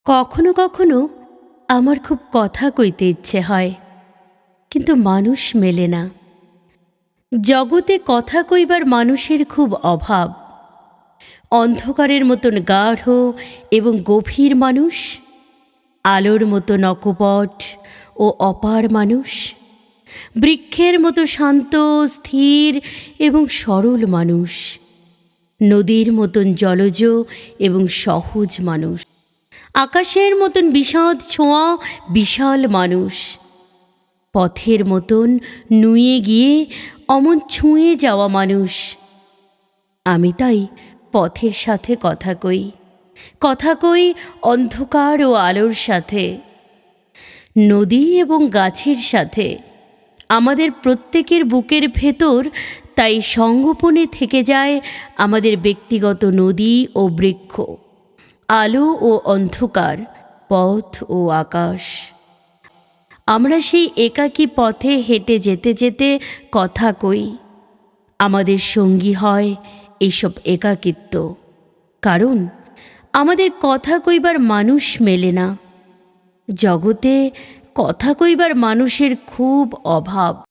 কখনো কখনো আমার খুব কথা কইতে ইচ্ছে হয়, কিন্তু মানুষ মেলে না। জগতে কথা কইবার মানুষের খুব অভাব। অন্ধকারের মতন গাঢ় এবং গভীর মানুষ, আলোর মতো নকপট ও অপার মানুষ, বৃক্ষের মতো শান্ত স্থির এবং সরল মানুষ, নদীর মতন জলজ এবং সহজ মানুষ, আকাশের মতন বিষাদ ছোঁয়া বিশাল মানুষ, পথের মতন নুয়ে গিয়ে অমন ছুঁয়ে যাওয়া মানুষ। আমি তাই পথের সাথে কথা কই অন্ধকার ও আলোর সাথে, নদী এবং গাছের সাথে। আমাদের প্রত্যেকের বুকের ভেতর তাই সঙ্গোপনে থেকে যায় আমাদের ব্যক্তিগত নদী ও বৃক্ষ, আলো ও অন্ধকার, পথ ও আকাশ। আমরা সেই একাকী পথে হেঁটে যেতে যেতে কথা কই। আমাদের সঙ্গী হয় এইসব একাকিত্ব, কারণ আমাদের কথা কইবার মানুষ মেলে না। জগতে কথা কইবার মানুষের খুব অভাব।